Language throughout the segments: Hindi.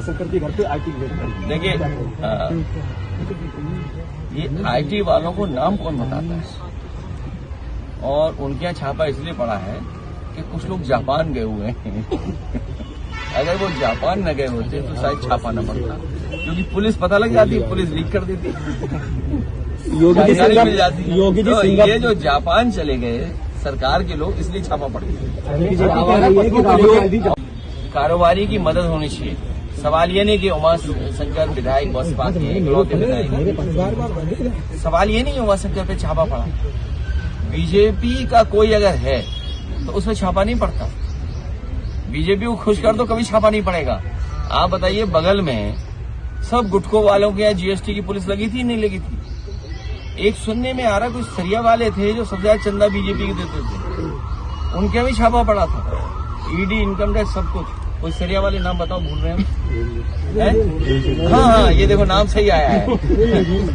शंकर के घर पे आईटी देखिए ये आईटी वालों को नाम कौन बताता है, और उनके यहाँ छापा इसलिए पड़ा है कि कुछ लोग जापान गए हुए हैं। अगर वो जापान न गए होते तो शायद छापा न पड़ता, क्योंकि पुलिस पता लग जाती, पुलिस लीक कर देती, जानकारी मिल जाती। तो ये जो जापान चले गए सरकार के लोग, इसलिए छापा पड़ गया। कारोबारी की मदद होनी चाहिए। सवाल ये नहीं कि उमा शंकर विधायक बसपा के इकलौते विधायक, सवाल ये नहीं उमा शंकर पे छापा पड़ा। बीजेपी का कोई अगर है तो उसमें छापा नहीं पड़ता। बीजेपी को खुश कर दो, कभी छापा नहीं पड़ेगा। आप बताइए, बगल में सब गुटखों वालों के यहाँ जीएसटी की पुलिस लगी थी, नहीं लगी थी? एक सुनने में आ रहा, कुछ सरिया वाले थे जो सबसे ज्यादा चंदा बीजेपी के देते थे, उनके भी छापा पड़ा था। ईडी, इनकम टैक्स, सब कुछ। कोई सरिया वाले नाम बताओ, भूल रहे हैं? हाँ, ये देखो नाम सही आया है।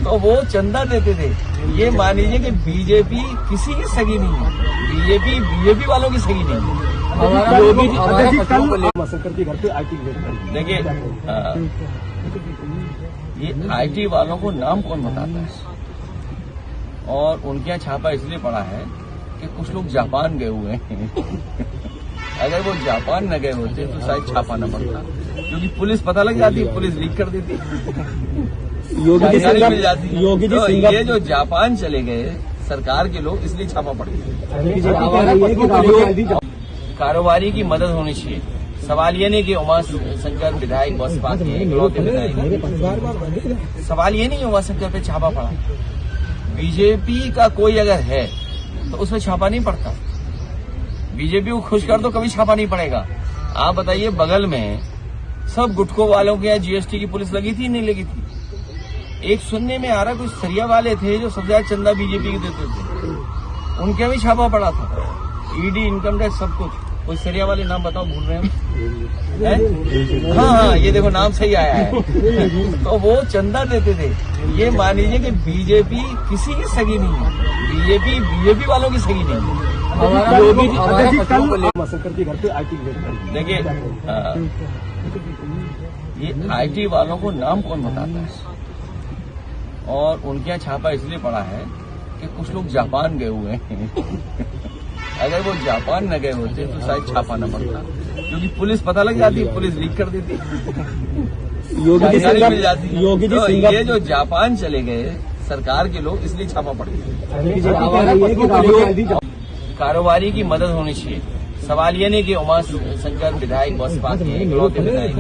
तो वो चंदा देते थे। ये मान लीजिए कि बीजेपी किसी की सगी नहीं है, बीजेपी वालों की सगी नहीं है। शंकर के घर पे आईटी देखिए ये आईटी वालों को नाम कौन बताता है, और उनके यहाँ छापा इसलिए पड़ा है कि कुछ लोग जापान गए हुए हैं। अगर वो जापान न गए होते तो शायद छापा न पड़ता, क्योंकि पुलिस पता लग जाती, पुलिस लीक कर देती, जानकारी मिल जाती। तो ये जो जापान चले गए सरकार के लोग, इसलिए छापा पड़ गया। कारोबारी की मदद होनी चाहिए। सवाल ये नहीं कि उमा शंकर विधायक बसपा के इकलौते विधायक, सवाल ये नहीं उमा शंकर पे छापा पड़ा। बीजेपी का कोई अगर है तो उसमें छापा नहीं पड़ता। बीजेपी को खुश कर दो, कभी छापा नहीं पड़ेगा। आप बताइए, बगल में सब गुटखों वालों के यहाँ जीएसटी की पुलिस लगी थी, नहीं लगी थी? एक सुनने में आ रहा, कुछ सरिया वाले थे जो सबसे ज्यादा चंदा बीजेपी के देते थे, उनके भी छापा पड़ा था। ईडी, इनकम टैक्स, सब कुछ। कोई सरिया वाले नाम बताओ, भूल रहे हैं? हाँ, ये देखो नाम सही आया है। तो वो चंदा देते थे। ये मान लीजिए कि बीजेपी किसी की सगी नहीं है, बीजेपी वालों की सगी नहीं है। शंकर के घर पे आईटी देखिए ये आईटी वालों को नाम कौन बताता है, और उनके यहाँ छापा इसलिए पड़ा है कि कुछ लोग जापान गए हुए हैं। अगर वो जापान न गए होते तो शायद छापा न पड़ता, क्योंकि पुलिस पता लग जाती, पुलिस लीक कर देती, जानकारी मिल जाती। तो ये जो जापान चले गए सरकार के लोग, इसलिए छापा पड़ गया। कारोबारी की मदद होनी चाहिए। सवाल ये नहीं कि उमा शंकर विधायक बसपा के इकलौते विधायक,